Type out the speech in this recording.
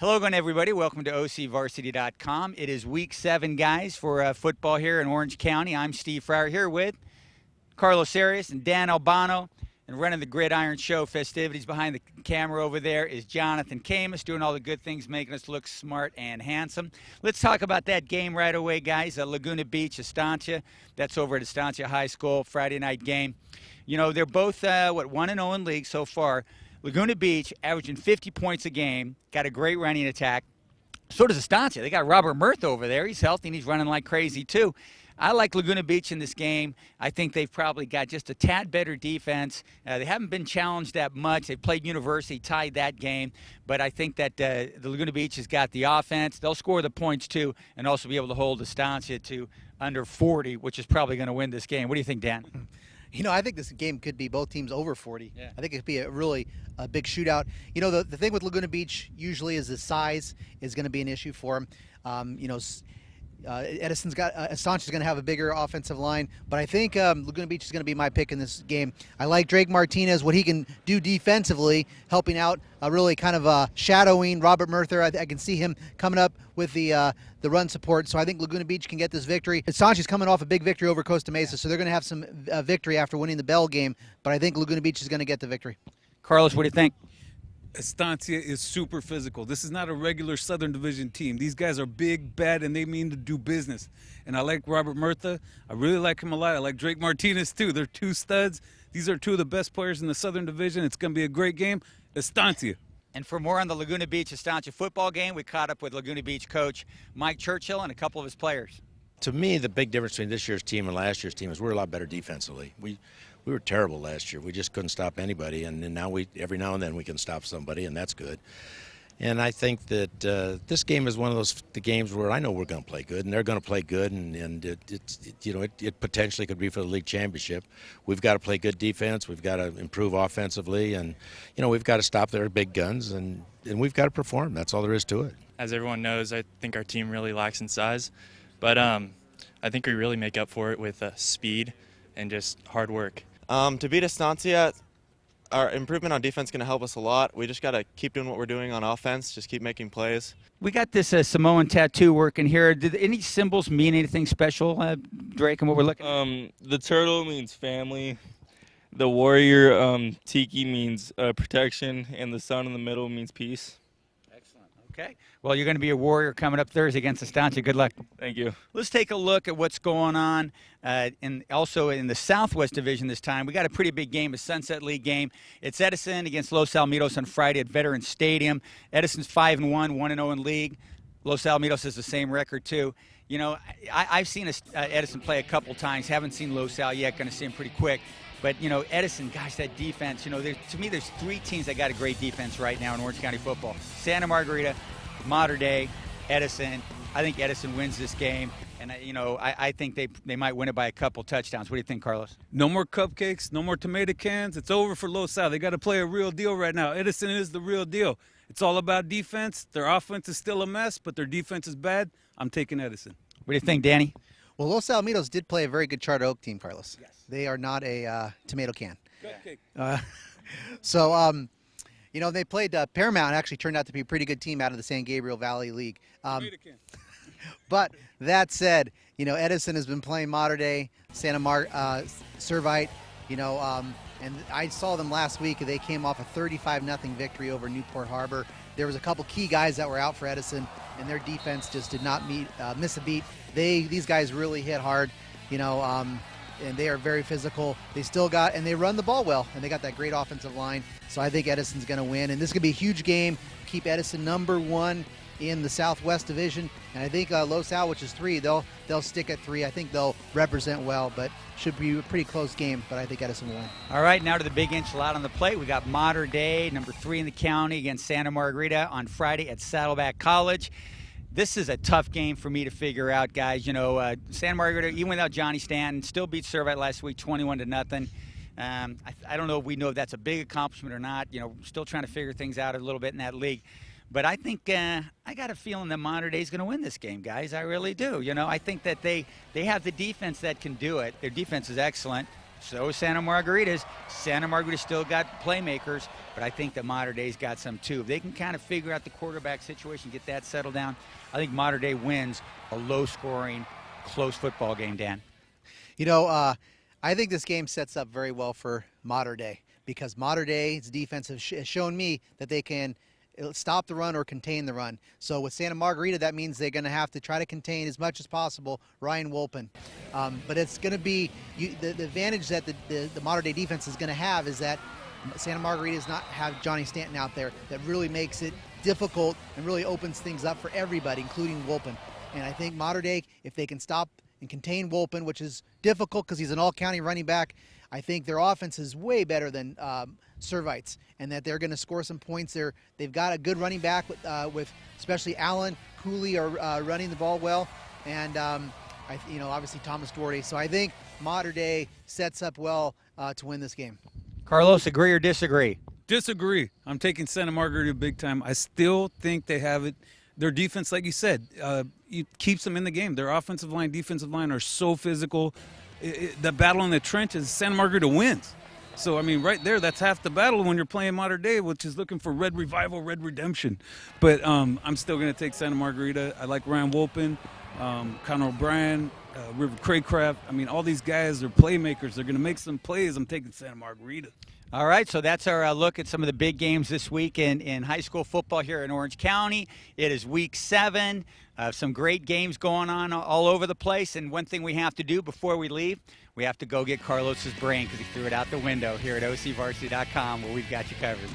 Hello again, everybody. Welcome to OCVarsity.com. It is week 7, guys, for football here in Orange County. I'm Steve Fryer here with Carlos Arias and Dan Albano, and running the Gridiron show festivities behind the camera over there is Jonathan Khamis, doing all the good things, making us look smart and handsome. Let's talk about that game right away, guys. Laguna Beach, Estancia. That's over at Estancia High School, Friday night game. You know, they're both, 1-0 in league so far. Laguna Beach averaging 50 points a game, got a great running attack. So does Estancia. They got Robert Murtha over there. He's healthy and he's running like crazy too. I like Laguna Beach in this game. I think they've probably got just a tad better defense. They haven't been challenged that much. They played University, tied that game. But I think that the Laguna Beach has got the offense. They'll score the points too and also be able to hold Estancia to under 40, which is probably going to win this game. What do you think, Dan? You know, I think this game could be both teams over 40. Yeah. I think it could be a big shootout. You know, the thing with Laguna Beach usually is the size is going to be an issue for them. Estancia's going to have a bigger offensive line, but I think Laguna Beach is going to be my pick in this game. I like Drake Martinez, what he can do defensively, helping out, really kind of shadowing Robert Murtha. I can see him coming up with the run support, so I think Laguna Beach can get this victory. Estancia's coming off a big victory over Costa Mesa, so they're going to have some victory after winning the Bell game, but I think Laguna Beach is going to get the victory. Carlos, what do you think? Estancia is super physical. This is not a regular Southern Division team. These guys are big, bad, and they mean to do business. And I like Robert Murtha. I really like him a lot. I like Drake Martinez, too. They're two studs. These are two of the best players in the Southern Division. It's going to be a great game. Estancia. And for more on the Laguna Beach Estancia football game, we caught up with Laguna Beach coach Mike Churchill and a couple of his players. To me, the big difference between this year's team and last year's team is we're a lot better defensively. We were terrible last year. We just couldn't stop anybody, and now every now and then we can stop somebody, and that's good. And I think that this game is one of the games where I know we're going to play good, and they're going to play good, and it potentially could be for the league championship. We've got to play good defense. We've got to improve offensively, and we've got to stop their big guns, and we've got to perform. That's all there is to it. As everyone knows, I think our team really lacks in size, but I think we really make up for it with speed and just hard work. To beat Estancia, our improvement on defense is going to help us a lot. We just got to keep doing what we're doing on offense, just keep making plays. We got this Samoan tattoo working here. Did any symbols mean anything special, Drake, and what we're looking at? The turtle means family. The warrior tiki means protection, and the sun in the middle means peace. Excellent. Okay. Well, you're going to be a warrior coming up Thursday against Estancia. Good luck. Thank you. Let's take a look at what's going on also in the Southwest Division this time. We got a pretty big game, a Sunset League game. It's Edison against Los Alamitos on Friday at Veterans Stadium. Edison's 5-1, 1-0 in league. Los Alamitos has the same record, too. You know, I've seen Edison play a couple times. Haven't seen Los Al yet. Going to see him pretty quick. But, Edison, gosh, that defense, to me, there's 3 teams that got a great defense right now in Orange County football. Santa Margarita, Mater Dei, Edison. I think Edison wins this game, and I think they might win it by a couple touchdowns. What do you think, Carlos? No more cupcakes, no more tomato cans. It's over for Los Al. They got to play a real deal right now. Edison is the real deal. It's all about defense. Their offense is still a mess, but their defense is bad. I'm taking Edison. What do you think, Danny? Well, Los Alamitos did play a very good Charter Oak team, Carlos. Yes. They are not a tomato can. Cupcake. They played Paramount. Actually turned out to be a pretty good team out of the San Gabriel Valley League. Tomato can. But that said, Edison has been playing Mater Dei, Servite, and I saw them last week. They came off a 35-0 victory over Newport Harbor. There was a couple key guys that were out for Edison, and their defense just did not miss a beat. These guys really hit hard, and they are very physical. And they run the ball well, and they got that great offensive line. So I think Edison's going to win, and this is going to be a huge game. Keep Edison #1 in the Southwest Division, and I think Los Al, which is 3, they'll stick at 3. I think they'll represent well, but should be a pretty close game. But I think Edison will win. All right, now to the big enchilada on the plate. We got Mater Dei, #3 in the county, against Santa Margarita on Friday at Saddleback College. This is a tough game for me to figure out, guys. Santa Margarita, even without Johnny Stanton, still beat Servite last week 21-0. I don't know if we know if that's a big accomplishment or not. Still trying to figure things out a little bit in that league. But I think I got a feeling that Mater Dei is going to win this game, guys. I really do. I think that they have the defense that can do it. Their defense is excellent. So Santa Margarita's. Santa Margarita still got playmakers, but I think that Mater Dei's got some too. If they can kind of figure out the quarterback situation, get that settled down, I think Mater Dei wins a low-scoring, close football game, Dan. You know, I think this game sets up very well for Mater Dei because Mater Dei's defense has shown me that they can stop the run or contain the run. So with Santa Margarita, that means they're going to have to try to contain as much as possible Ryan Wolpen. But it's going to be the advantage that the Mater Dei defense is going to have is that Santa Margarita does not have Johnny Stanton out there. That really makes it difficult and really opens things up for everybody, including Wolpen. And I think Mater Dei, if they can stop and contain Wolpen, which is difficult because he's an all-county running back, I think their offense is way better than Servite's, and that they're going to score some points. They've got a good running back with especially Allen, Cooley are running the ball well, and obviously Thomas Duarte. So I think Mater Dei sets up well to win this game. Carlos, agree or disagree? Disagree. I'm taking Santa Margarita big time. I still think they have it. Their defense, like you said, it keeps them in the game. Their offensive line, defensive line are so physical. The battle in the trenches, Santa Margarita wins. So, I mean, right there, that's half the battle when you're playing Mater Dei, which is looking for red revival, red redemption. But I'm still going to take Santa Margarita. I like Ryan Wolpen, Connor O'Brien, River Craycraft. I mean, all these guys are playmakers. They're going to make some plays. I'm taking Santa Margarita. All right, so that's our look at some of the big games this week in high school football here in Orange County. It is week 7. Some great games going on all over the place. And one thing we have to do before we leave, we have to go get Carlos's brain because he threw it out the window here at OCVarsity.com where we've got you covered.